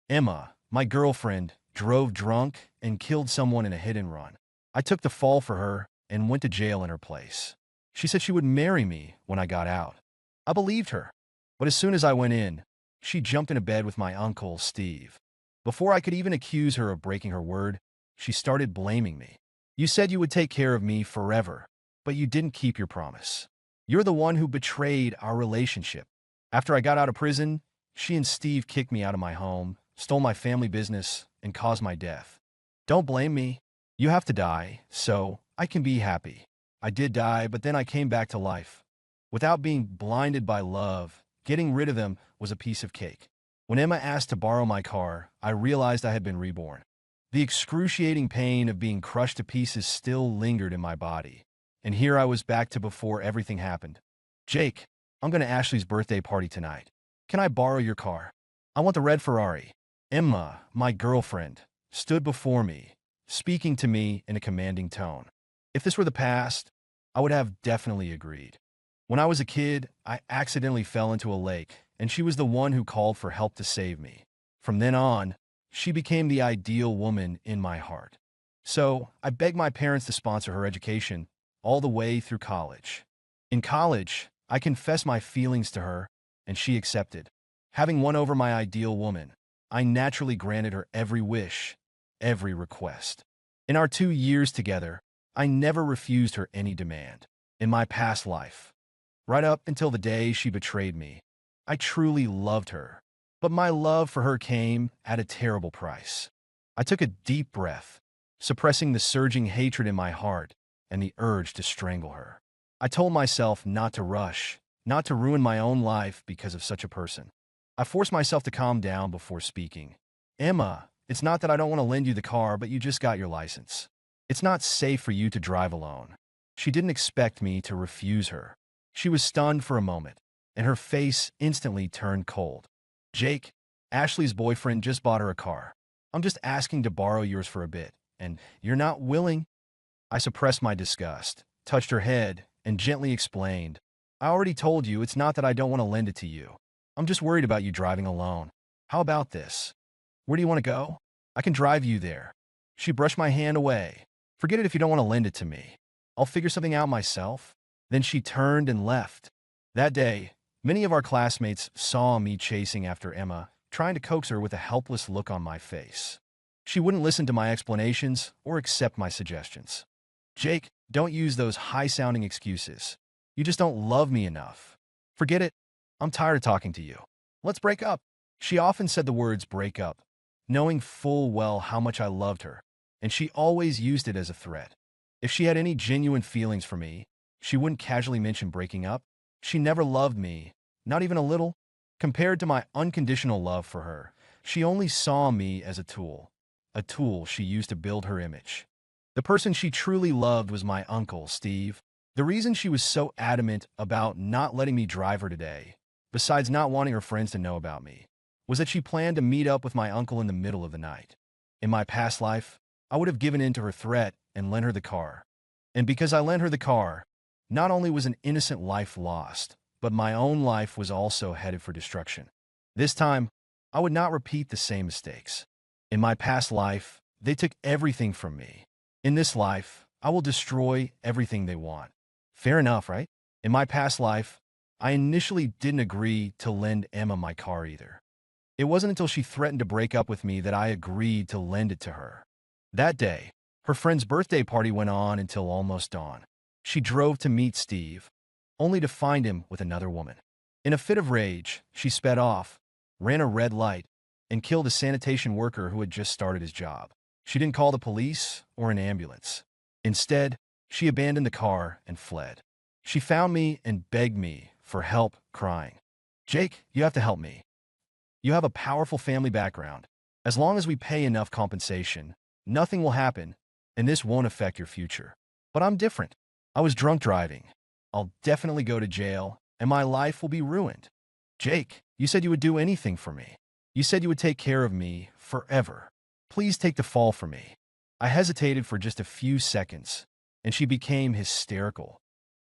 Emma, my girlfriend, drove drunk and killed someone in a hit and run. I took the fall for her and went to jail in her place. She said she would marry me when I got out. I believed her. But as soon as I went in, she jumped into bed with my uncle, Steve. Before I could even accuse her of breaking her word, she started blaming me. You said you would take care of me forever, but you didn't keep your promise. You're the one who betrayed our relationship. After I got out of prison, she and Steve kicked me out of my home, stole my family business, and caused my death. Don't blame me. You have to die, so I can be happy. I did die, but then I came back to life. Without being blinded by love, getting rid of them was a piece of cake. When Emma asked to borrow my car, I realized I had been reborn. The excruciating pain of being crushed to pieces still lingered in my body. And here I was back to before everything happened. Jake, I'm going to Ashley's birthday party tonight. Can I borrow your car? I want the red Ferrari. Emma, my girlfriend, stood before me, speaking to me in a commanding tone. If this were the past, I would have definitely agreed. When I was a kid, I accidentally fell into a lake, and she was the one who called for help to save me. From then on, she became the ideal woman in my heart. So I begged my parents to sponsor her education all the way through college. In college, I confessed my feelings to her, and she accepted. Having won over my ideal woman, I naturally granted her every wish, every request. In our 2 years together, I never refused her any demand. In my past life, right up until the day she betrayed me, I truly loved her. But my love for her came at a terrible price. I took a deep breath, suppressing the surging hatred in my heart and the urge to strangle her. I told myself not to rush, not to ruin my own life because of such a person. I forced myself to calm down before speaking. Emma, it's not that I don't want to lend you the car, but you just got your license. It's not safe for you to drive alone. She didn't expect me to refuse her. She was stunned for a moment, and her face instantly turned cold. Jake, Ashley's boyfriend, just bought her a car. I'm just asking to borrow yours for a bit, and you're not willing? I suppressed my disgust, touched her head, and gently explained, I already told you it's not that I don't want to lend it to you. I'm just worried about you driving alone. How about this? Where do you want to go? I can drive you there. She brushed my hand away. Forget it if you don't want to lend it to me. I'll figure something out myself. Then she turned and left. That day, many of our classmates saw me chasing after Emma, trying to coax her with a helpless look on my face. She wouldn't listen to my explanations or accept my suggestions. Jake, don't use those high-sounding excuses. You just don't love me enough. Forget it. I'm tired of talking to you. Let's break up. She often said the words break up, knowing full well how much I loved her, and she always used it as a threat. If she had any genuine feelings for me, she wouldn't casually mention breaking up. She never loved me, not even a little. Compared to my unconditional love for her, she only saw me as a tool she used to build her image. The person she truly loved was my uncle, Steve. The reason she was so adamant about not letting me drive her today, besides not wanting her friends to know about me, was that she planned to meet up with my uncle in the middle of the night. In my past life, I would have given in to her threat and lent her the car. And because I lent her the car, not only was an innocent life lost, but my own life was also headed for destruction. This time, I would not repeat the same mistakes. In my past life, they took everything from me. In this life, I will destroy everything they want. Fair enough, right? In my past life, I initially didn't agree to lend Emma my car either. It wasn't until she threatened to break up with me that I agreed to lend it to her. That day, her friend's birthday party went on until almost dawn. She drove to meet Steve, only to find him with another woman. In a fit of rage, she sped off, ran a red light, and killed a sanitation worker who had just started his job. She didn't call the police or an ambulance. Instead, she abandoned the car and fled. She found me and begged me for help, crying, Jake, you have to help me. You have a powerful family background. As long as we pay enough compensation, nothing will happen, and this won't affect your future. But I'm different. I was drunk driving. I'll definitely go to jail, and my life will be ruined. Jake, you said you would do anything for me. You said you would take care of me forever. Please take the fall for me. I hesitated for just a few seconds, and she became hysterical.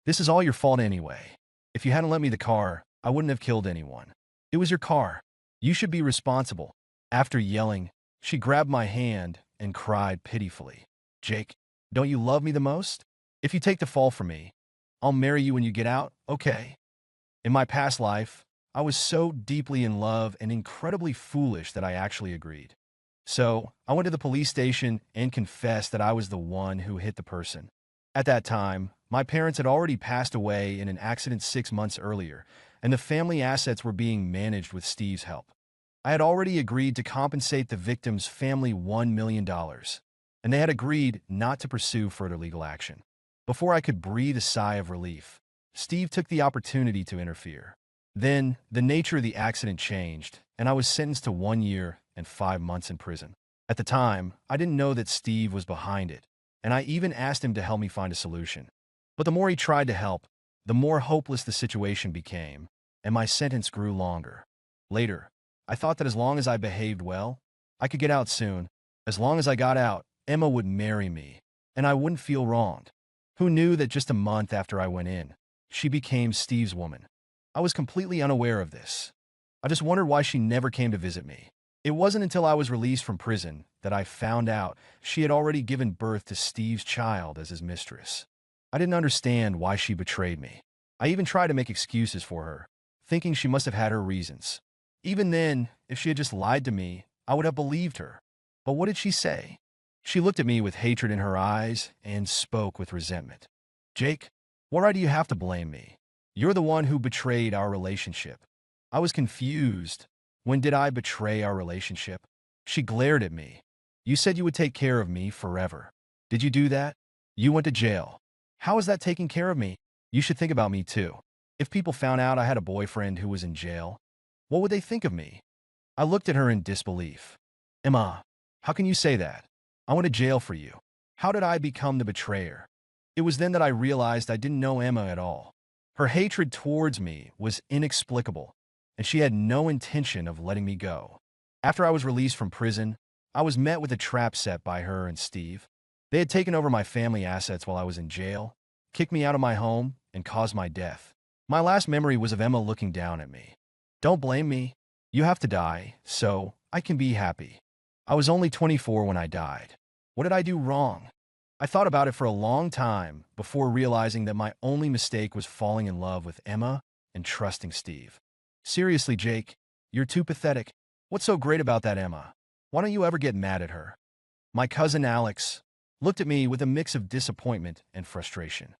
This is all your fault anyway. If you hadn't lent me the car, I wouldn't have killed anyone. It was your car. You should be responsible. After yelling, she grabbed my hand and cried pitifully. Jake, don't you love me the most? If you take the fall for me, I'll marry you when you get out, okay? In my past life, I was so deeply in love and incredibly foolish that I actually agreed. So, I went to the police station and confessed that I was the one who hit the person. At that time, my parents had already passed away in an accident 6 months earlier, and the family assets were being managed with Steve's help. I had already agreed to compensate the victim's family $1 million, and they had agreed not to pursue further legal action. Before I could breathe a sigh of relief, Steve took the opportunity to interfere. Then, the nature of the accident changed, and I was sentenced to 1 year and 5 months in prison. At the time, I didn't know that Steve was behind it, and I even asked him to help me find a solution. But the more he tried to help, the more hopeless the situation became, and my sentence grew longer. Later, I thought that as long as I behaved well, I could get out soon. As long as I got out, Emma would marry me, and I wouldn't feel wronged. Who knew that just a month after I went in, she became Steve's woman? I was completely unaware of this. I just wondered why she never came to visit me. It wasn't until I was released from prison that I found out she had already given birth to Steve's child as his mistress. I didn't understand why she betrayed me. I even tried to make excuses for her, thinking she must have had her reasons. Even then, if she had just lied to me, I would have believed her. But what did she say? She looked at me with hatred in her eyes and spoke with resentment. Jake, why do you have to blame me? You're the one who betrayed our relationship. I was confused. When did I betray our relationship? She glared at me. You said you would take care of me forever. Did you do that? You went to jail. How is that taking care of me? You should think about me too. If people found out I had a boyfriend who was in jail, what would they think of me? I looked at her in disbelief. Emma, how can you say that? I went to jail for you. How did I become the betrayer? It was then that I realized I didn't know Emma at all. Her hatred towards me was inexplicable, and she had no intention of letting me go. After I was released from prison, I was met with a trap set by her and Steve. They had taken over my family assets while I was in jail, kicked me out of my home, and caused my death. My last memory was of Emma looking down at me. Don't blame me. You have to die, so I can be happy. I was only 24 when I died. What did I do wrong? I thought about it for a long time before realizing that my only mistake was falling in love with Emma and trusting Steve. Seriously, Jake, you're too pathetic. What's so great about that Emma? Why don't you ever get mad at her? My cousin Alex looked at me with a mix of disappointment and frustration.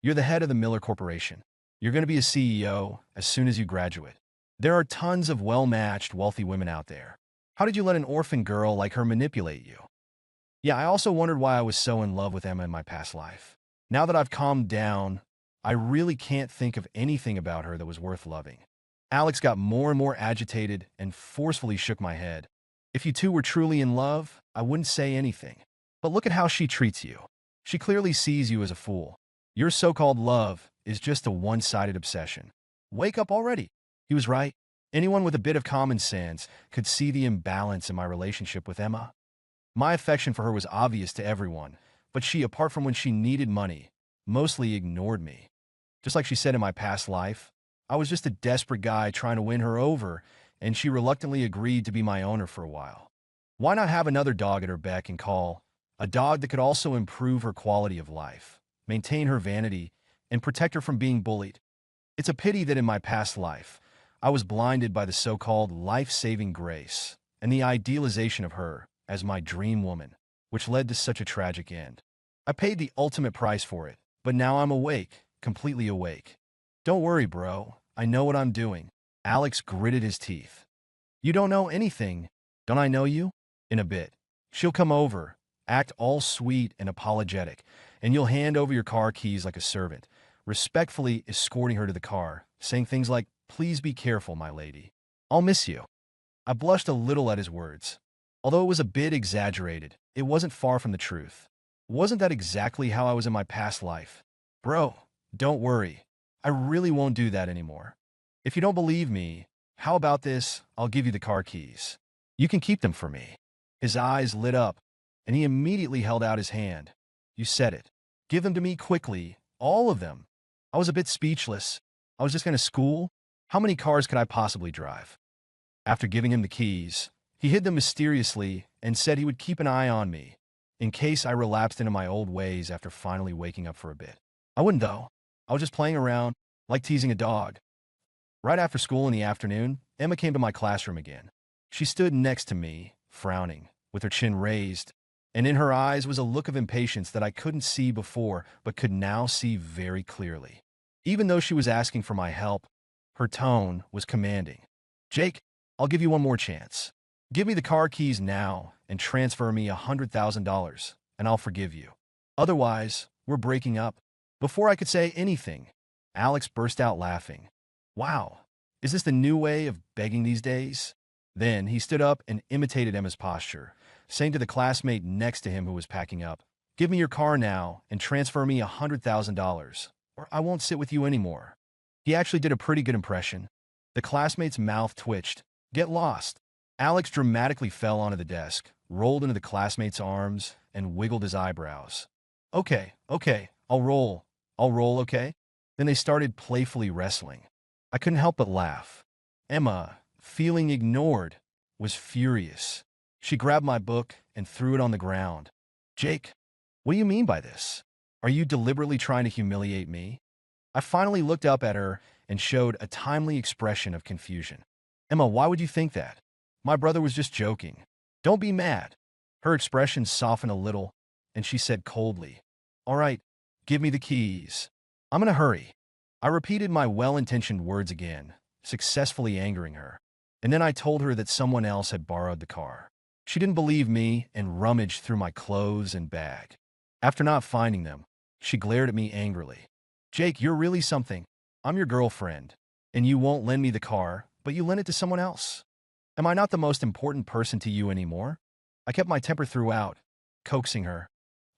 You're the head of the Miller Corporation. You're going to be a CEO as soon as you graduate. There are tons of well-matched, wealthy women out there. How did you let an orphan girl like her manipulate you? Yeah, I also wondered why I was so in love with Emma in my past life. Now that I've calmed down, I really can't think of anything about her that was worth loving. Alex got more and more agitated and forcefully shook my head. If you two were truly in love, I wouldn't say anything. But look at how she treats you. She clearly sees you as a fool. Your so-called love is just a one-sided obsession. Wake up already. He was right. Anyone with a bit of common sense could see the imbalance in my relationship with Emma. My affection for her was obvious to everyone, but she, apart from when she needed money, mostly ignored me. Just like she said in my past life, I was just a desperate guy trying to win her over, and she reluctantly agreed to be my owner for a while. Why not have another dog at her beck and call, a dog that could also improve her quality of life, maintain her vanity, and protect her from being bullied? It's a pity that in my past life, I was blinded by the so-called life-saving grace and the idealization of her as my dream woman, which led to such a tragic end. I paid the ultimate price for it, but now I'm awake, completely awake. Don't worry, bro. I know what I'm doing. Alex gritted his teeth. You don't know anything. Don't I know you? In a bit, she'll come over, act all sweet and apologetic, and you'll hand over your car keys like a servant, respectfully escorting her to the car, saying things like, "Please be careful, my lady. I'll miss you." I blushed a little at his words. Although it was a bit exaggerated, it wasn't far from the truth. Wasn't that exactly how I was in my past life? Bro, don't worry. I really won't do that anymore. If you don't believe me, how about this? I'll give you the car keys. You can keep them for me. His eyes lit up, and he immediately held out his hand. You said it. Give them to me quickly, all of them. I was a bit speechless. I was just going to school? How many cars could I possibly drive? After giving him the keys, He hid them mysteriously and said he would keep an eye on me in case I relapsed into my old ways after finally waking up for a bit. I wouldn't, though. I was just playing around, like teasing a dog. Right after school in the afternoon, Emma came to my classroom again. She stood next to me, frowning, with her chin raised, and in her eyes was a look of impatience that I couldn't see before but could now see very clearly. Even though she was asking for my help, her tone was commanding. Jake, I'll give you one more chance. Give me the car keys now and transfer me $100,000, and I'll forgive you. Otherwise, we're breaking up. Before I could say anything, Alex burst out laughing. Wow, is this the new way of begging these days? Then he stood up and imitated Emma's posture, saying to the classmate next to him who was packing up, Give me your car now and transfer me $100,000, or I won't sit with you anymore. He actually did a pretty good impression. The classmate's mouth twitched. Get lost. Alex dramatically fell onto the desk, rolled into the classmate's arms, and wiggled his eyebrows. Okay, I'll roll, okay? Then they started playfully wrestling. I couldn't help but laugh. Emma, feeling ignored, was furious. She grabbed my book and threw it on the ground. Jake, what do you mean by this? Are you deliberately trying to humiliate me? I finally looked up at her and showed a timely expression of confusion. Emma, why would you think that? My brother was just joking. Don't be mad. Her expression softened a little, and she said coldly, All right, give me the keys. I'm in a hurry. I repeated my well-intentioned words again, successfully angering her. And then I told her that someone else had borrowed the car. She didn't believe me and rummaged through my clothes and bag. After not finding them, she glared at me angrily. Jake, you're really something. I'm your girlfriend, and you won't lend me the car, but you lent it to someone else. Am I not the most important person to you anymore? I kept my temper throughout, coaxing her.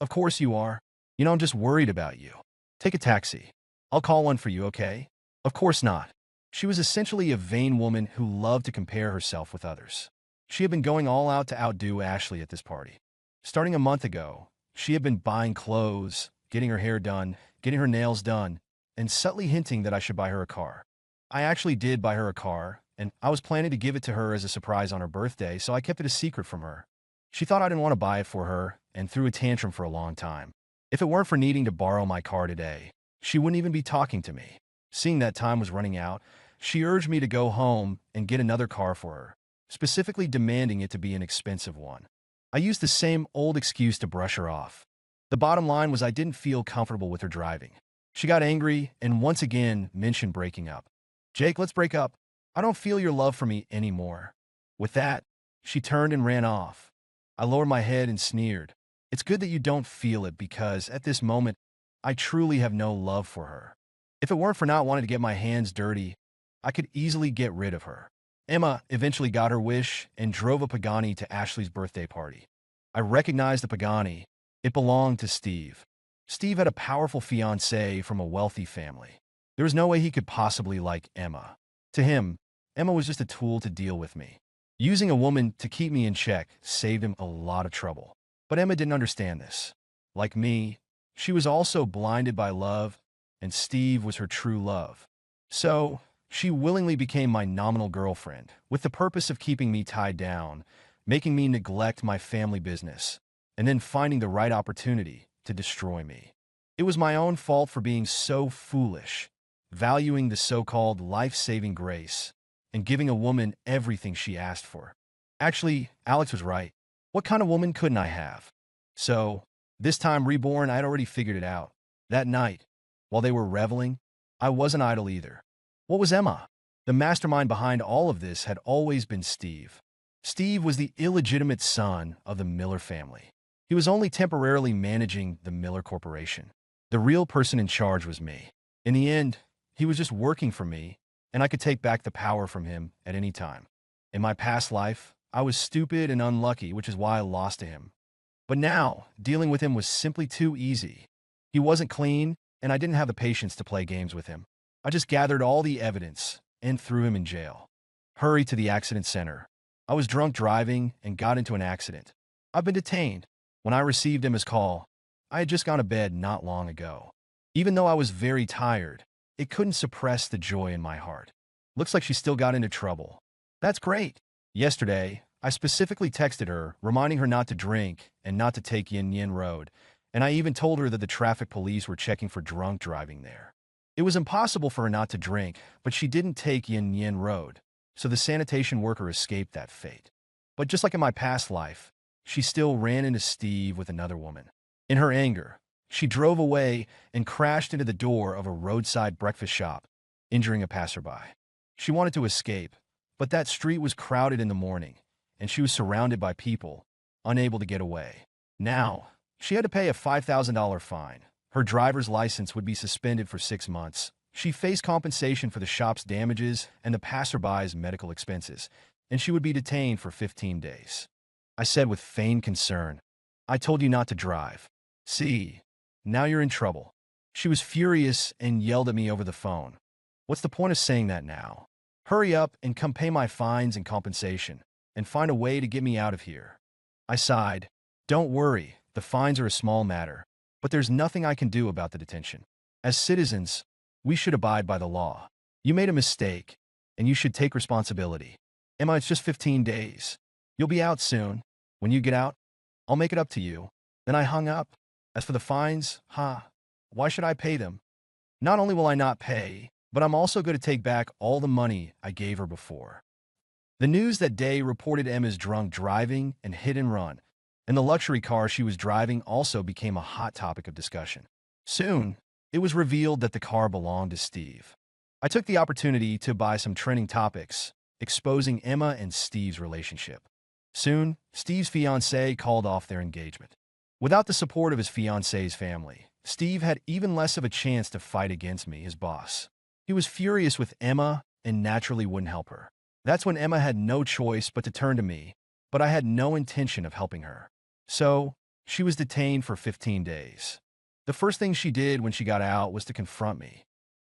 Of course you are. You know, I'm just worried about you. Take a taxi. I'll call one for you, okay? Of course not. She was essentially a vain woman who loved to compare herself with others. She had been going all out to outdo Ashley at this party. Starting a month ago, she had been buying clothes, getting her hair done, getting her nails done, and subtly hinting that I should buy her a car. I actually did buy her a car, and I was planning to give it to her as a surprise on her birthday, so I kept it a secret from her. She thought I didn't want to buy it for her and threw a tantrum for a long time. If it weren't for needing to borrow my car today, she wouldn't even be talking to me. Seeing that time was running out, she urged me to go home and get another car for her, specifically demanding it to be an expensive one. I used the same old excuse to brush her off. The bottom line was I didn't feel comfortable with her driving. She got angry and once again mentioned breaking up. Jake, let's break up. I don't feel your love for me anymore. With that, she turned and ran off. I lowered my head and sneered. It's good that you don't feel it because, at this moment, I truly have no love for her. If it weren't for not wanting to get my hands dirty, I could easily get rid of her. Emma eventually got her wish and drove a Pagani to Ashley's birthday party. I recognized the Pagani. It belonged to Steve. Steve had a powerful fiancée from a wealthy family. There was no way he could possibly like Emma. To him, Emma was just a tool to deal with me. Using a woman to keep me in check saved him a lot of trouble. But Emma didn't understand this. Like me, she was also blinded by love, and Steve was her true love. So, she willingly became my nominal girlfriend, with the purpose of keeping me tied down, making me neglect my family business, and then finding the right opportunity to destroy me. It was my own fault for being so foolish, valuing the so-called life-saving grace, and giving a woman everything she asked for. Actually, Alex was right. What kind of woman couldn't I have? So, this time reborn, I'd already figured it out. That night, while they were reveling, I wasn't idle either. What was Emma? The mastermind behind all of this had always been Steve. Steve was the illegitimate son of the Miller family. He was only temporarily managing the Miller Corporation. The real person in charge was me. In the end, he was just working for me, and I could take back the power from him at any time. In my past life, I was stupid and unlucky, which is why I lost to him. But now, dealing with him was simply too easy. He wasn't clean, and I didn't have the patience to play games with him. I just gathered all the evidence and threw him in jail. Hurry to the accident center. I was drunk driving and got into an accident. I've been detained. When I received Emma's call, I had just gone to bed not long ago. Even though I was very tired, it couldn't suppress the joy in my heart. Looks like she still got into trouble. That's great. Yesterday, I specifically texted her, reminding her not to drink and not to take Yin Yin Road, and I even told her that the traffic police were checking for drunk driving there. It was impossible for her not to drink, but she didn't take Yin Yin Road, so the sanitation worker escaped that fate. But just like in my past life, she still ran into Steve with another woman. In her anger, she drove away and crashed into the door of a roadside breakfast shop, injuring a passerby. She wanted to escape, but that street was crowded in the morning, and she was surrounded by people, unable to get away. Now, she had to pay a $5,000 fine. Her driver's license would be suspended for 6 months. She faced compensation for the shop's damages and the passerby's medical expenses, and she would be detained for 15 days. I said with feigned concern, "I told you not to drive. See, now you're in trouble." She was furious and yelled at me over the phone. "What's the point of saying that now? Hurry up and come pay my fines and compensation, and find a way to get me out of here." I sighed. "Don't worry, the fines are a small matter, but there's nothing I can do about the detention. As citizens, we should abide by the law. You made a mistake, and you should take responsibility. Emma, it's just 15 days. You'll be out soon. When you get out, I'll make it up to you." Then I hung up. As for the fines, why should I pay them? Not only will I not pay, but I'm also going to take back all the money I gave her before. The news that day reported Emma's drunk driving and hit and run, and the luxury car she was driving also became a hot topic of discussion. Soon, it was revealed that the car belonged to Steve. I took the opportunity to buy some trending topics, exposing Emma and Steve's relationship. Soon, Steve's fiancée called off their engagement. Without the support of his fiancée's family, Steve had even less of a chance to fight against me, his boss. He was furious with Emma and naturally wouldn't help her. That's when Emma had no choice but to turn to me, but I had no intention of helping her. So, she was detained for 15 days. The first thing she did when she got out was to confront me.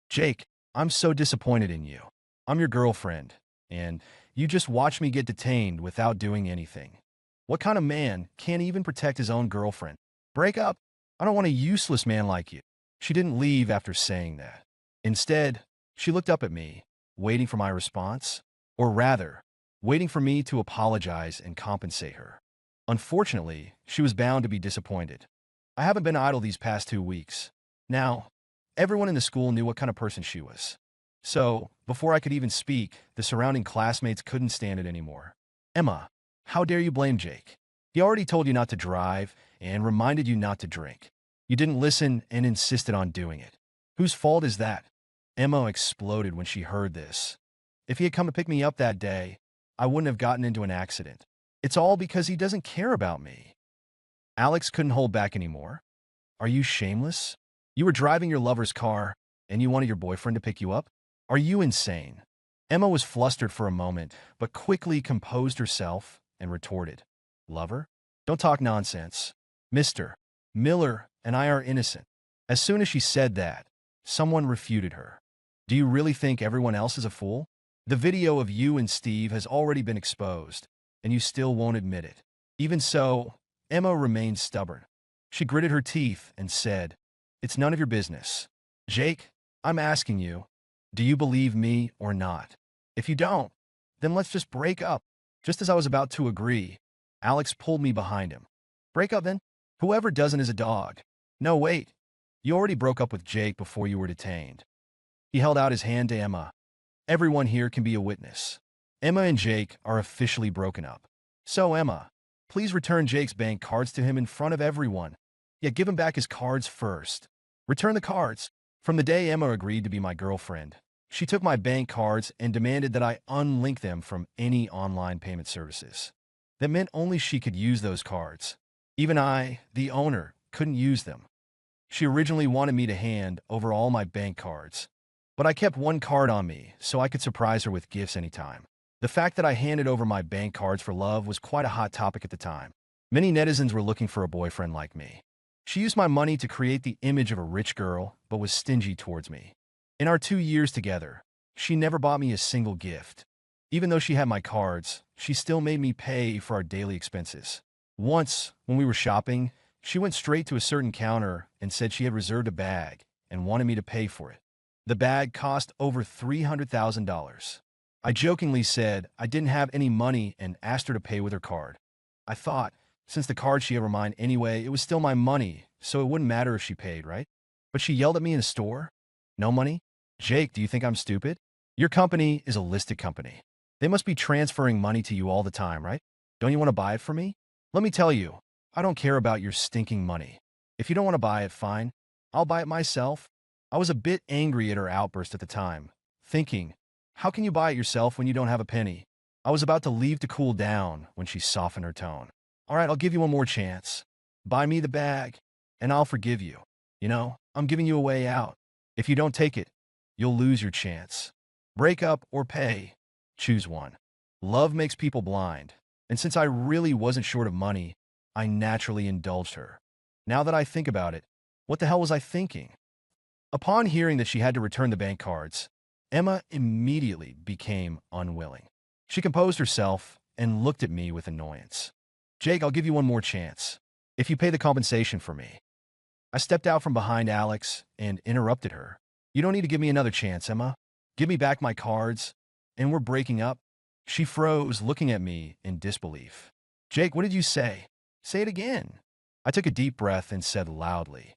"Jake, I'm so disappointed in you. I'm your girlfriend, and you just watched me get detained without doing anything. What kind of man can't even protect his own girlfriend? Break up. I don't want a useless man like you." She didn't leave after saying that. Instead, she looked up at me, waiting for my response, or rather, waiting for me to apologize and compensate her. Unfortunately, she was bound to be disappointed. I haven't been idle these past 2 weeks. Now, everyone in the school knew what kind of person she was. So, before I could even speak, the surrounding classmates couldn't stand it anymore. "Emma, how dare you blame Jake? He already told you not to drive and reminded you not to drink. You didn't listen and insisted on doing it. Whose fault is that?" Emma exploded when she heard this. "If he had come to pick me up that day, I wouldn't have gotten into an accident. It's all because he doesn't care about me." Alex couldn't hold back anymore. "Are you shameless? You were driving your lover's car, and you wanted your boyfriend to pick you up? Are you insane?" Emma was flustered for a moment, but quickly composed herself and retorted, "Lover? Don't talk nonsense. Mr. Miller and I are innocent." As soon as she said that, someone refuted her. "Do you really think everyone else is a fool? The video of you and Steve has already been exposed, and you still won't admit it." Even so, Emma remained stubborn. She gritted her teeth and said, "It's none of your business. Jake, I'm asking you, do you believe me or not? If you don't, then let's just break up." Just as I was about to agree, Alex pulled me behind him. "Break up then? Whoever doesn't is a dog." "No, wait. You already broke up with Jake before you were detained." He held out his hand to Emma. "Everyone here can be a witness. Emma and Jake are officially broken up. So, Emma, please return Jake's bank cards to him in front of everyone. Yet give him back his cards first. Return the cards." From the day Emma agreed to be my girlfriend, she took my bank cards and demanded that I unlink them from any online payment services. That meant only she could use those cards. Even I, the owner, couldn't use them. She originally wanted me to hand over all my bank cards, but I kept one card on me so I could surprise her with gifts anytime. The fact that I handed over my bank cards for love was quite a hot topic at the time. Many netizens were looking for a boyfriend like me. She used my money to create the image of a rich girl, but was stingy towards me. In our 2 years together, she never bought me a single gift. Even though she had my cards, she still made me pay for our daily expenses. Once, when we were shopping, she went straight to a certain counter and said she had reserved a bag and wanted me to pay for it. The bag cost over $300,000. I jokingly said I didn't have any money and asked her to pay with her card. I thought, since the card she ever mine anyway, it was still my money, so it wouldn't matter if she paid, right? But she yelled at me in a store. No money? Jake, do you think I'm stupid? Your company is a listed company. They must be transferring money to you all the time, right? Don't you want to buy it for me? Let me tell you, I don't care about your stinking money. If you don't want to buy it, fine. I'll buy it myself. I was a bit angry at her outburst at the time, thinking, how can you buy it yourself when you don't have a penny? I was about to leave to cool down when she softened her tone. All right, I'll give you one more chance. Buy me the bag, and I'll forgive you. You know, I'm giving you a way out. If you don't take it, you'll lose your chance. Break up or pay. Choose one. Love makes people blind, and since I really wasn't short of money, I naturally indulged her. Now that I think about it, what the hell was I thinking? Upon hearing that she had to return the bank cards, Emma immediately became unwilling. She composed herself and looked at me with annoyance. Jake, I'll give you one more chance, if you pay the compensation for me. I stepped out from behind Alex and interrupted her. You don't need to give me another chance, Emma. Give me back my cards, and we're breaking up. She froze, looking at me in disbelief. Jake, what did you say? Say it again. I took a deep breath and said loudly,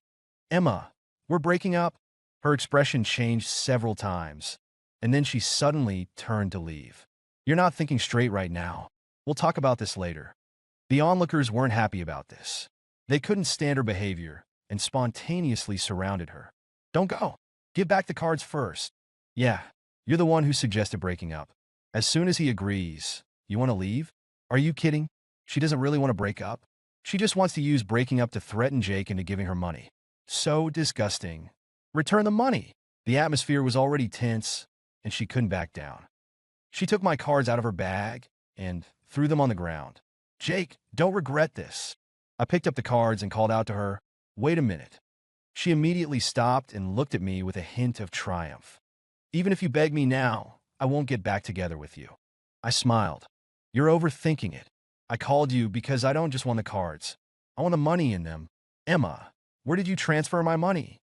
Emma, we're breaking up. Her expression changed several times, and then she suddenly turned to leave. You're not thinking straight right now. We'll talk about this later. The onlookers weren't happy about this. They couldn't stand her behavior and spontaneously surrounded her. Don't go. Give back the cards first. Yeah, you're the one who suggested breaking up. As soon as he agrees, you want to leave? Are you kidding? She doesn't really want to break up. She just wants to use breaking up to threaten Jake into giving her money. So disgusting. Return the money. The atmosphere was already tense, and she couldn't back down. She took my cards out of her bag and threw them on the ground. Jake, don't regret this. I picked up the cards and called out to her, wait a minute. She immediately stopped and looked at me with a hint of triumph. Even if you beg me now, I won't get back together with you. I smiled. You're overthinking it. I called you because I don't just want the cards. I want the money in them. Emma, where did you transfer my money?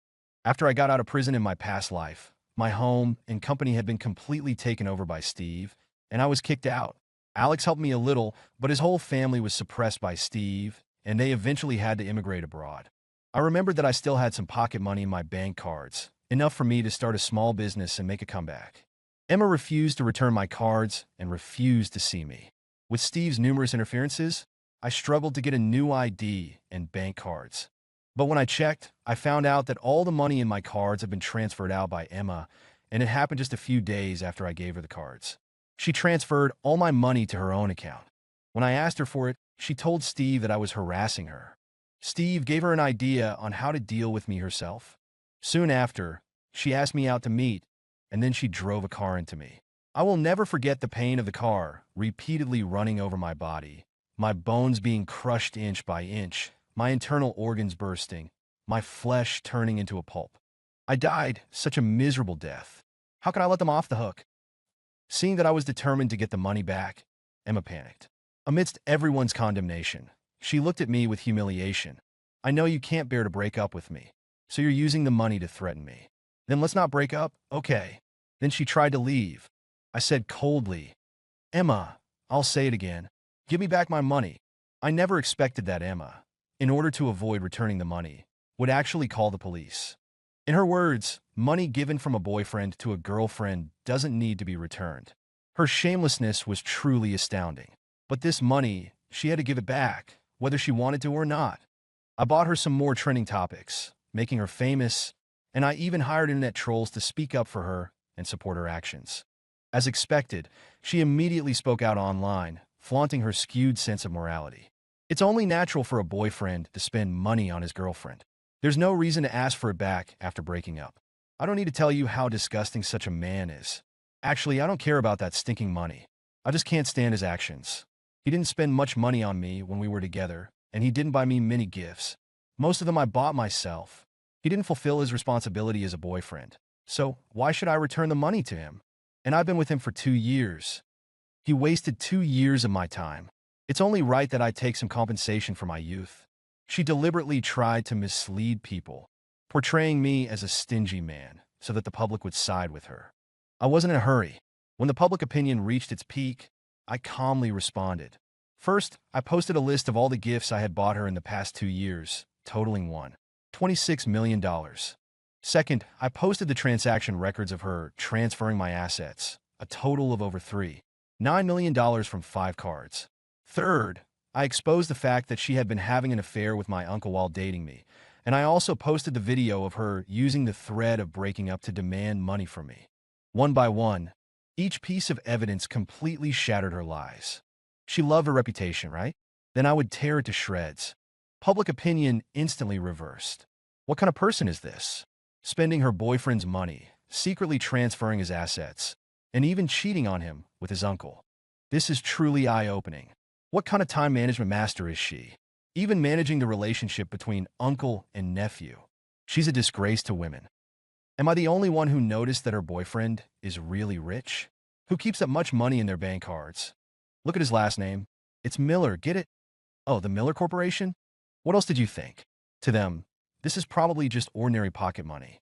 After I got out of prison in my past life, my home and company had been completely taken over by Steve, and I was kicked out. Alex helped me a little, but his whole family was suppressed by Steve, and they eventually had to immigrate abroad. I remembered that I still had some pocket money in my bank cards, enough for me to start a small business and make a comeback. Emma refused to return my cards and refused to see me. With Steve's numerous interferences, I struggled to get a new ID and bank cards. But when I checked, I found out that all the money in my cards had been transferred out by Emma, and it happened just a few days after I gave her the cards. She transferred all my money to her own account. When I asked her for it, she told Steve that I was harassing her. Steve gave her an idea on how to deal with me herself. Soon after, she asked me out to meet, and then she drove a car into me. I will never forget the pain of the car repeatedly running over my body, my bones being crushed inch by inch, my internal organs bursting, my flesh turning into a pulp. I died such a miserable death. How could I let them off the hook? Seeing that I was determined to get the money back, Emma panicked. Amidst everyone's condemnation, she looked at me with humiliation. I know you can't bear to break up with me, so you're using the money to threaten me. Then let's not break up, okay? Then she tried to leave. I said coldly, Emma, I'll say it again. Give me back my money. I never expected that Emma, in order to avoid returning the money, would actually call the police. In her words, money given from a boyfriend to a girlfriend doesn't need to be returned. Her shamelessness was truly astounding. But this money, she had to give it back, whether she wanted to or not. I bought her some more trending topics, making her famous, and I even hired internet trolls to speak up for her and support her actions. As expected, she immediately spoke out online, flaunting her skewed sense of morality. It's only natural for a boyfriend to spend money on his girlfriend. There's no reason to ask for it back after breaking up. I don't need to tell you how disgusting such a man is. Actually, I don't care about that stinking money. I just can't stand his actions. He didn't spend much money on me when we were together, and he didn't buy me many gifts. Most of them I bought myself. He didn't fulfill his responsibility as a boyfriend. So why should I return the money to him? And I've been with him for 2 years. He wasted 2 years of my time. It's only right that I take some compensation for my youth. She deliberately tried to mislead people, portraying me as a stingy man so that the public would side with her. I wasn't in a hurry. When the public opinion reached its peak, I calmly responded. First, I posted a list of all the gifts I had bought her in the past 2 years, totaling $26 million. Second, I posted the transaction records of her transferring my assets, a total of over $9 million from 5 cards. Third, I exposed the fact that she had been having an affair with my uncle while dating me, and I also posted the video of her using the threat of breaking up to demand money from me. One by one, each piece of evidence completely shattered her lies. She loved her reputation, right? Then I would tear it to shreds. Public opinion instantly reversed. What kind of person is this? Spending her boyfriend's money, secretly transferring his assets, and even cheating on him with his uncle. This is truly eye-opening. What kind of time management master is she? Even managing the relationship between uncle and nephew. She's a disgrace to women. Am I the only one who noticed that her boyfriend is really rich? Who keeps up much money in their bank cards? Look at his last name. It's Miller, get it? Oh, the Miller Corporation? What else did you think? To them, this is probably just ordinary pocket money.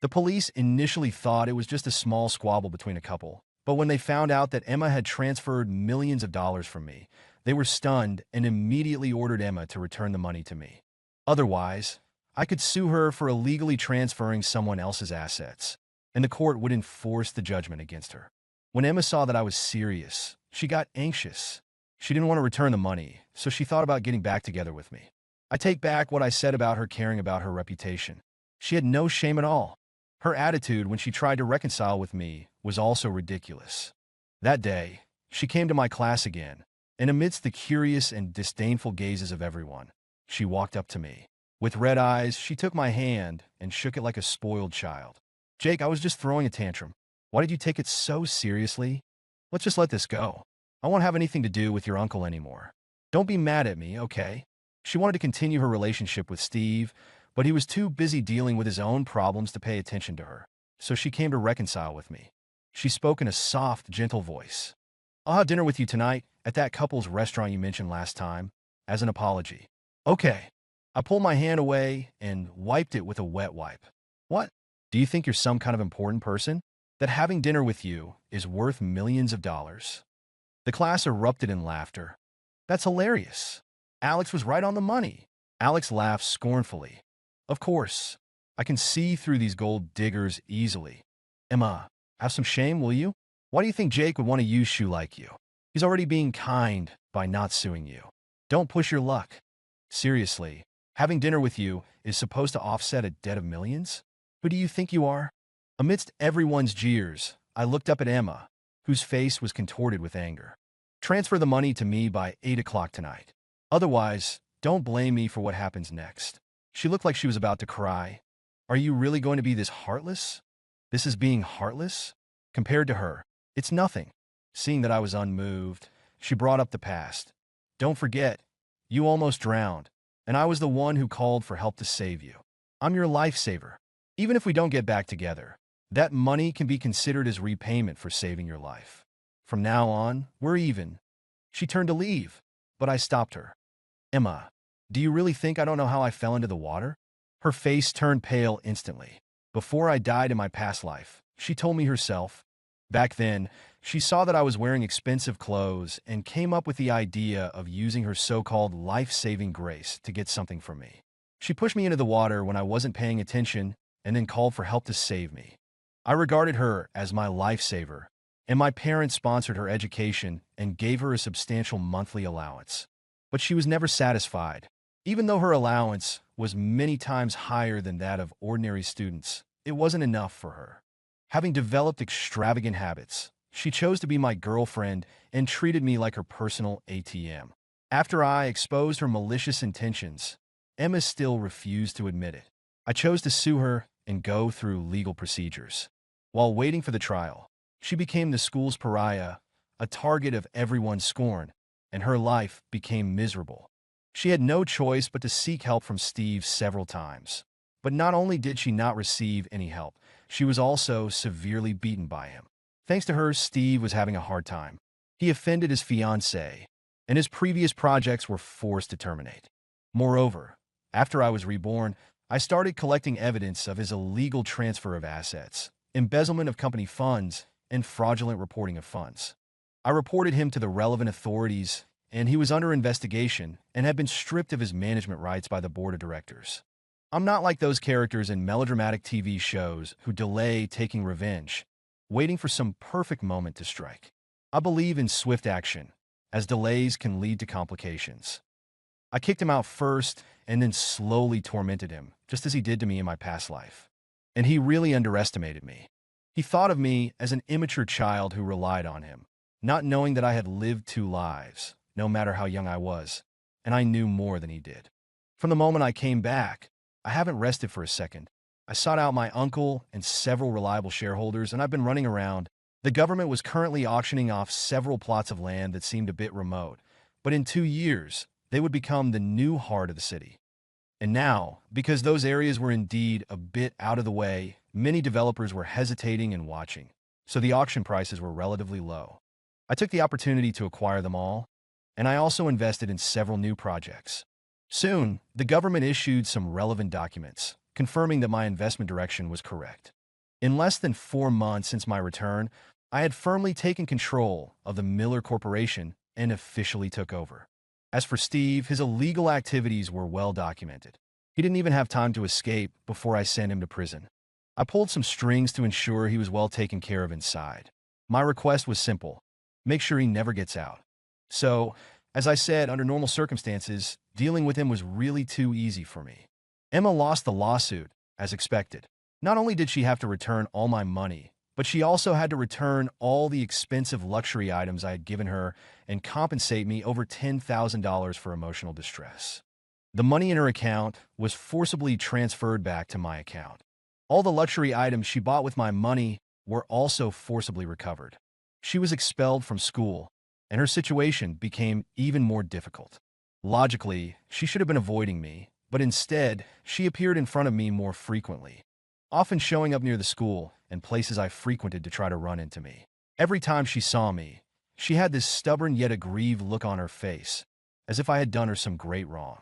The police initially thought it was just a small squabble between a couple, but when they found out that Emma had transferred millions of dollars from me, they were stunned and immediately ordered Emma to return the money to me. Otherwise, I could sue her for illegally transferring someone else's assets, and the court would enforce the judgment against her. When Emma saw that I was serious, she got anxious. She didn't want to return the money, so she thought about getting back together with me. I take back what I said about her caring about her reputation. She had no shame at all. Her attitude when she tried to reconcile with me was also ridiculous. That day, she came to my class again, and amidst the curious and disdainful gazes of everyone, she walked up to me. With red eyes, she took my hand and shook it like a spoiled child. Jake, I was just throwing a tantrum. Why did you take it so seriously? Let's just let this go. I won't have anything to do with your uncle anymore. Don't be mad at me, okay? She wanted to continue her relationship with Steve, but he was too busy dealing with his own problems to pay attention to her, so she came to reconcile with me. She spoke in a soft, gentle voice. I'll have dinner with you tonight at that couple's restaurant you mentioned last time, as an apology. Okay. I pulled my hand away and wiped it with a wet wipe. What? Do you think you're some kind of important person? That having dinner with you is worth millions of dollars? The class erupted in laughter. That's hilarious. Alex was right on the money. Alex laughed scornfully. Of course. I can see through these gold diggers easily. Emma, have some shame, will you? Why do you think Jake would want to use you like you? He's already being kind by not suing you. Don't push your luck. Seriously, having dinner with you is supposed to offset a debt of millions? Who do you think you are? Amidst everyone's jeers, I looked up at Emma, whose face was contorted with anger. Transfer the money to me by 8 o'clock tonight. Otherwise, don't blame me for what happens next. She looked like she was about to cry. Are you really going to be this heartless? This is being heartless? Compared to her, it's nothing. Seeing that I was unmoved, she brought up the past. Don't forget, you almost drowned, and I was the one who called for help to save you. I'm your lifesaver. Even if we don't get back together, that money can be considered as repayment for saving your life. From now on, we're even. She turned to leave, but I stopped her. Emma, do you really think I don't know how I fell into the water? Her face turned pale instantly. Before I died in my past life, she told me herself. Back then, she saw that I was wearing expensive clothes and came up with the idea of using her so-called life-saving grace to get something from me. She pushed me into the water when I wasn't paying attention and then called for help to save me. I regarded her as my lifesaver, and my parents sponsored her education and gave her a substantial monthly allowance. But she was never satisfied. Even though her allowance was many times higher than that of ordinary students, it wasn't enough for her. Having developed extravagant habits, she chose to be my girlfriend and treated me like her personal ATM. After I exposed her malicious intentions, Emma still refused to admit it. I chose to sue her and go through legal procedures. While waiting for the trial, she became the school's pariah, a target of everyone's scorn, and her life became miserable. She had no choice but to seek help from Steve several times. But not only did she not receive any help, she was also severely beaten by him. Thanks to her, Steve was having a hard time. He offended his fiancée, and his previous projects were forced to terminate. Moreover, after I was reborn, I started collecting evidence of his illegal transfer of assets, embezzlement of company funds, and fraudulent reporting of funds. I reported him to the relevant authorities, and he was under investigation and had been stripped of his management rights by the board of directors. I'm not like those characters in melodramatic TV shows who delay taking revenge, waiting for some perfect moment to strike. I believe in swift action, as delays can lead to complications. I kicked him out first and then slowly tormented him, just as he did to me in my past life. And he really underestimated me. He thought of me as an immature child who relied on him, not knowing that I had lived two lives, no matter how young I was, and I knew more than he did. From the moment I came back, I haven't rested for a second. I sought out my uncle and several reliable shareholders, and I've been running around. The government was currently auctioning off several plots of land that seemed a bit remote, but in 2 years, they would become the new heart of the city. And now, because those areas were indeed a bit out of the way, many developers were hesitating and watching, so the auction prices were relatively low. I took the opportunity to acquire them all, and I also invested in several new projects. Soon, the government issued some relevant documents, confirming that my investment direction was correct. In less than 4 months since my return, I had firmly taken control of the Miller Corporation and officially took over. As for Steve, his illegal activities were well documented. He didn't even have time to escape before I sent him to prison. I pulled some strings to ensure he was well taken care of inside. My request was simple: make sure he never gets out. So, as I said, under normal circumstances, dealing with him was really too easy for me. Emma lost the lawsuit, as expected. Not only did she have to return all my money, but she also had to return all the expensive luxury items I had given her and compensate me over $10,000 for emotional distress. The money in her account was forcibly transferred back to my account. All the luxury items she bought with my money were also forcibly recovered. She was expelled from school, and her situation became even more difficult. Logically, she should have been avoiding me, but instead, she appeared in front of me more frequently, often showing up near the school and places I frequented to try to run into me. Every time she saw me, she had this stubborn yet aggrieved look on her face, as if I had done her some great wrong.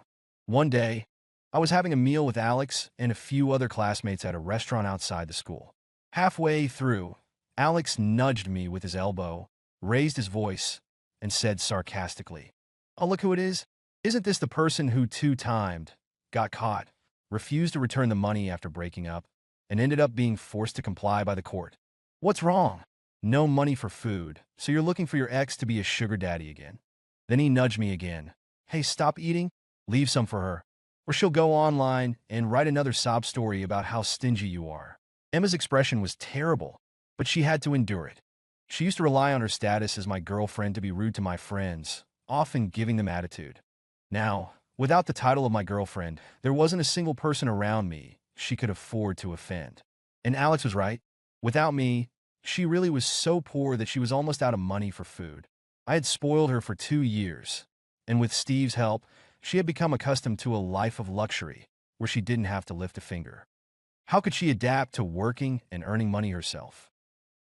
One day, I was having a meal with Alex and a few other classmates at a restaurant outside the school. Halfway through, Alex nudged me with his elbow, raised his voice, and said sarcastically, "Oh, look who it is. Isn't this the person who 2-timed, got caught, refused to return the money after breaking up, and ended up being forced to comply by the court? What's wrong? No money for food, so you're looking for your ex to be a sugar daddy again." Then he nudged me again. "Hey, stop eating. Leave some for her, or she'll go online and write another sob story about how stingy you are." Emma's expression was terrible, but she had to endure it. She used to rely on her status as my girlfriend to be rude to my friends, often giving them attitude. Now, without the title of my girlfriend, there wasn't a single person around me she could afford to offend. And Alex was right. Without me, she really was so poor that she was almost out of money for food. I had spoiled her for 2 years, and with Steve's help, she had become accustomed to a life of luxury where she didn't have to lift a finger. How could she adapt to working and earning money herself?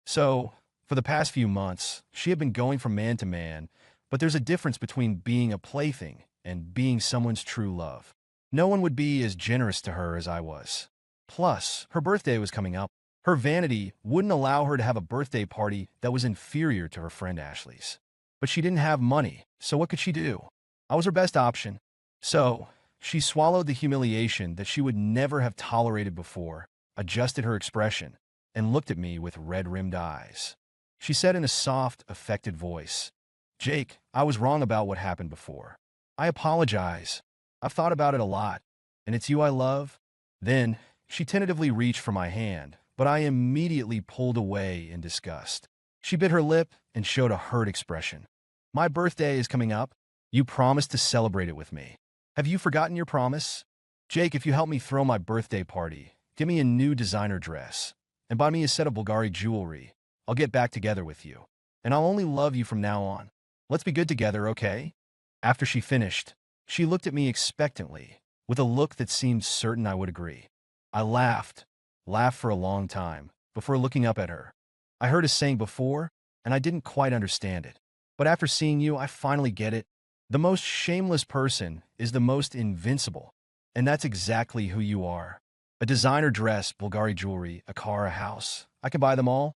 So, for the past few months, she had been going from man to man, but there's a difference between being a plaything and being someone's true love. No one would be as generous to her as I was. Plus, her birthday was coming up. Her vanity wouldn't allow her to have a birthday party that was inferior to her friend Ashley's. But she didn't have money, so what could she do? I was her best option. So, she swallowed the humiliation that she would never have tolerated before, adjusted her expression, and looked at me with red-rimmed eyes. She said in a soft, affected voice, "Jake, I was wrong about what happened before. I apologize. I've thought about it a lot, and it's you I love." Then, she tentatively reached for my hand, but I immediately pulled away in disgust. She bit her lip and showed a hurt expression. "My birthday is coming up. You promised to celebrate it with me. Have you forgotten your promise? Jake, if you help me throw my birthday party, give me a new designer dress, and buy me a set of Bulgari jewelry, I'll get back together with you. And I'll only love you from now on. Let's be good together, okay?" After she finished, she looked at me expectantly, with a look that seemed certain I would agree. I laughed for a long time, before looking up at her. I heard a saying before, and I didn't quite understand it. But after seeing you, I finally get it. The most shameless person is the most invincible. And that's exactly who you are. A designer dress, Bulgari jewelry, a car, a house. I can buy them all.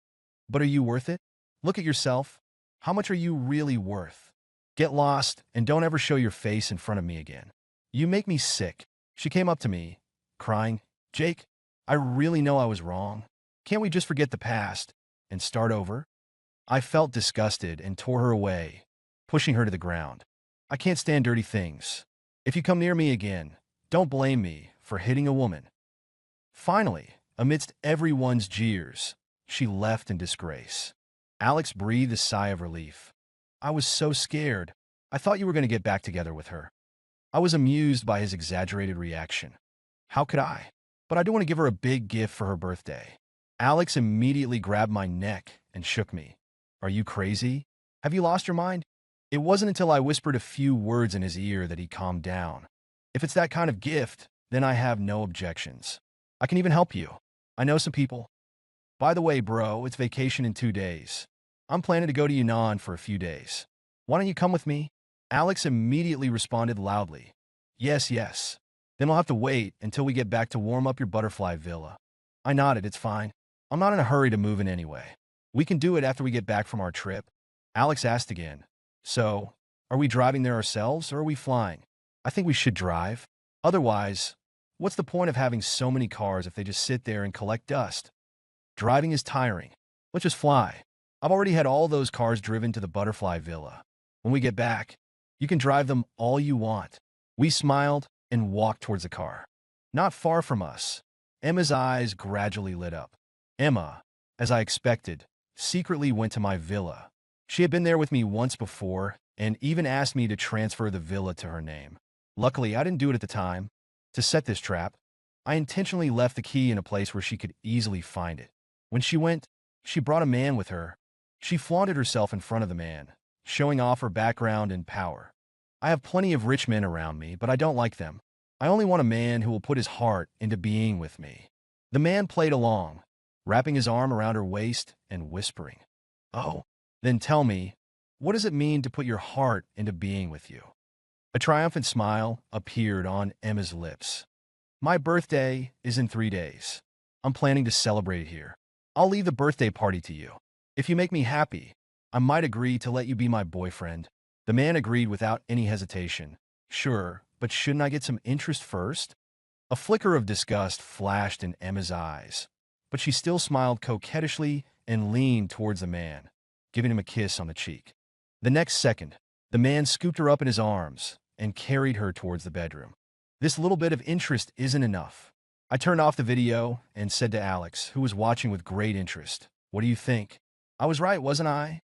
But are you worth it? Look at yourself. How much are you really worth? Get lost and don't ever show your face in front of me again. You make me sick. She came up to me, crying, Jake, I really know I was wrong. Can't we just forget the past and start over? I felt disgusted and tore her away, pushing her to the ground. I can't stand dirty things. If you come near me again, don't blame me for hitting a woman. Finally, amidst everyone's jeers, she left in disgrace. Alex breathed a sigh of relief. I was so scared. I thought you were going to get back together with her. I was amused by his exaggerated reaction. How could I? But I do want to give her a big gift for her birthday. Alex immediately grabbed my neck and shook me. Are you crazy? Have you lost your mind? It wasn't until I whispered a few words in his ear that he calmed down. If it's that kind of gift, then I have no objections. I can even help you. I know some people. By the way, bro, it's vacation in 2 days. I'm planning to go to Yunnan for a few days. Why don't you come with me? Alex immediately responded loudly. Yes, yes. Then we'll have to wait until we get back to warm up your butterfly villa. I nodded, it's fine. I'm not in a hurry to move in anyway. We can do it after we get back from our trip. Alex asked again. So, are we driving there ourselves or are we flying? I think we should drive. Otherwise, what's the point of having so many cars if they just sit there and collect dust? Driving is tiring. Let's just fly. I've already had all those cars driven to the butterfly villa. When we get back, you can drive them all you want. We smiled and walked towards the car. Not far from us, Emma's eyes gradually lit up. Emma, as I expected, secretly went to my villa. She had been there with me once before and even asked me to transfer the villa to her name. Luckily, I didn't do it at the time. To set this trap, I intentionally left the key in a place where she could easily find it. When she went, she brought a man with her. She flaunted herself in front of the man, showing off her background and power. I have plenty of rich men around me, but I don't like them. I only want a man who will put his heart into being with me. The man played along, wrapping his arm around her waist and whispering, Oh, then tell me, what does it mean to put your heart into being with you? A triumphant smile appeared on Emma's lips. My birthday is in 3 days. I'm planning to celebrate it here. I'll leave the birthday party to you. If you make me happy, I might agree to let you be my boyfriend. The man agreed without any hesitation. Sure, but shouldn't I get some interest first? A flicker of disgust flashed in Emma's eyes, but she still smiled coquettishly and leaned towards the man, giving him a kiss on the cheek. The next second, the man scooped her up in his arms and carried her towards the bedroom. This little bit of interest isn't enough. I turned off the video and said to Alex, who was watching with great interest, What do you think? I was right, wasn't I?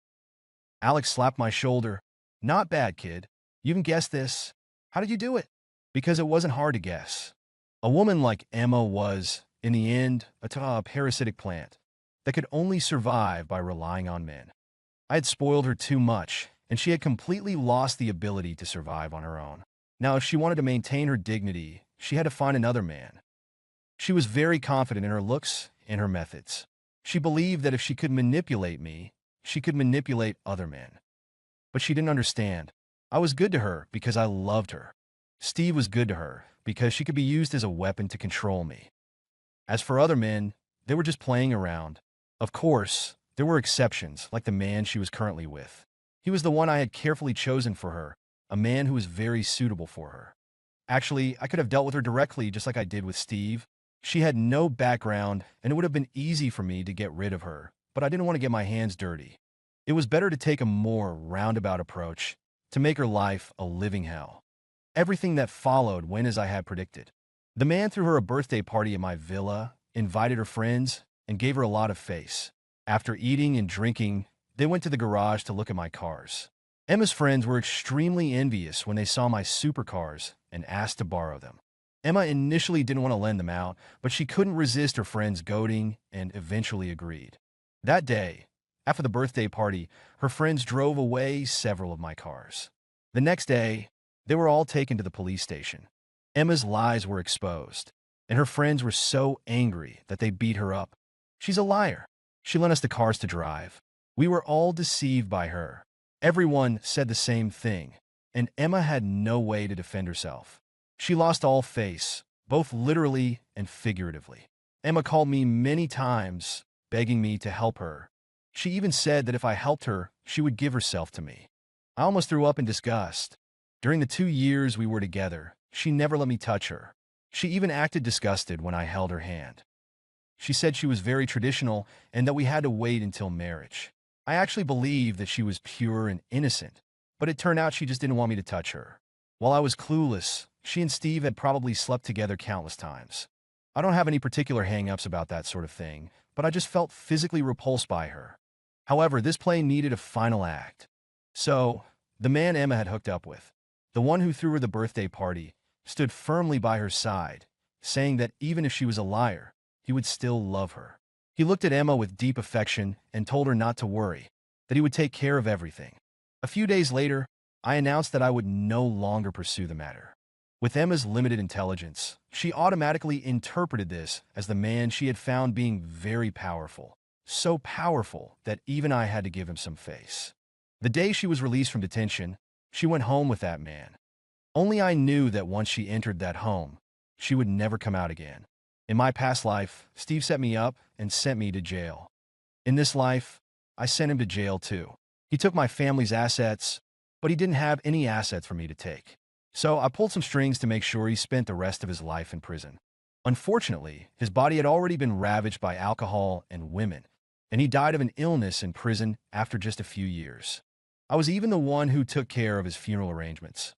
Alex slapped my shoulder. Not bad, kid. You even guessed this. How did you do it? Because it wasn't hard to guess. A woman like Emma was, in the end, a parasitic plant that could only survive by relying on men. I had spoiled her too much, and she had completely lost the ability to survive on her own. Now, if she wanted to maintain her dignity, she had to find another man. She was very confident in her looks and her methods. She believed that if she could manipulate me, she could manipulate other men. But she didn't understand. I was good to her because I loved her. Steve was good to her because she could be used as a weapon to control me. As for other men, they were just playing around. Of course, there were exceptions, like the man she was currently with. He was the one I had carefully chosen for her, a man who was very suitable for her. Actually, I could have dealt with her directly just like I did with Steve. She had no background, and it would have been easy for me to get rid of her, but I didn't want to get my hands dirty. It was better to take a more roundabout approach to make her life a living hell. Everything that followed went as I had predicted. The man threw her a birthday party at my villa, invited her friends, and gave her a lot of face. After eating and drinking, they went to the garage to look at my cars. Emma's friends were extremely envious when they saw my supercars and asked to borrow them. Emma initially didn't want to lend them out, but she couldn't resist her friends' goading and eventually agreed. That day, after the birthday party, her friends drove away several of my cars. The next day, they were all taken to the police station. Emma's lies were exposed, and her friends were so angry that they beat her up. She's a liar. She lent us the cars to drive. We were all deceived by her. Everyone said the same thing, and Emma had no way to defend herself. She lost all face, both literally and figuratively. Emma called me many times, begging me to help her. She even said that if I helped her, she would give herself to me. I almost threw up in disgust. During the 2 years we were together, she never let me touch her. She even acted disgusted when I held her hand. She said she was very traditional and that we had to wait until marriage. I actually believed that she was pure and innocent, but it turned out she just didn't want me to touch her. While I was clueless, she and Steve had probably slept together countless times. I don't have any particular hang-ups about that sort of thing, but I just felt physically repulsed by her. However, this play needed a final act. So, the man Emma had hooked up with, the one who threw her the birthday party, stood firmly by her side, saying that even if she was a liar, he would still love her. He looked at Emma with deep affection and told her not to worry, that he would take care of everything. A few days later, I announced that I would no longer pursue the matter. With Emma's limited intelligence, she automatically interpreted this as the man she had found being very powerful, so powerful that even I had to give him some face. The day she was released from detention, she went home with that man. Only I knew that once she entered that home, she would never come out again. In my past life, Steve set me up and sent me to jail. In this life, I sent him to jail too. He took my family's assets, but he didn't have any assets for me to take. So I pulled some strings to make sure he spent the rest of his life in prison. Unfortunately, his body had already been ravaged by alcohol and women, and he died of an illness in prison after just a few years. I was even the one who took care of his funeral arrangements.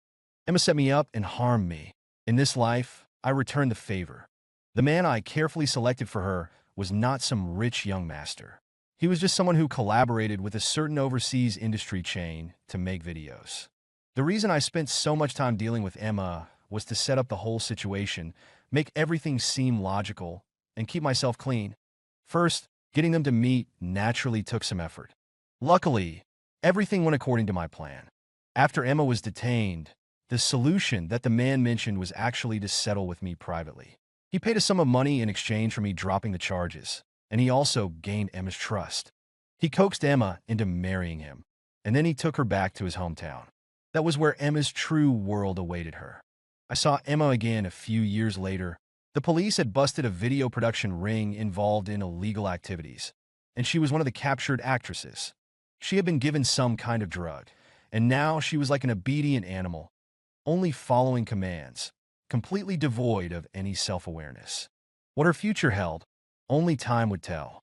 Emma set me up and harmed me. In this life, I returned the favor. The man I carefully selected for her was not some rich young master. He was just someone who collaborated with a certain overseas industry chain to make videos. The reason I spent so much time dealing with Emma was to set up the whole situation, make everything seem logical, and keep myself clean. First, getting them to meet naturally took some effort. Luckily, everything went according to my plan. After Emma was detained, the solution that the man mentioned was actually to settle with me privately. He paid a sum of money in exchange for me dropping the charges, and he also gained Emma's trust. He coaxed Emma into marrying him, and then he took her back to his hometown. That was where Emma's true world awaited her. I saw Emma again a few years later. The police had busted a video production ring involved in illegal activities, and she was one of the captured actresses. She had been given some kind of drug, and now she was like an obedient animal, only following commands, completely devoid of any self-awareness. What her future held, only time would tell.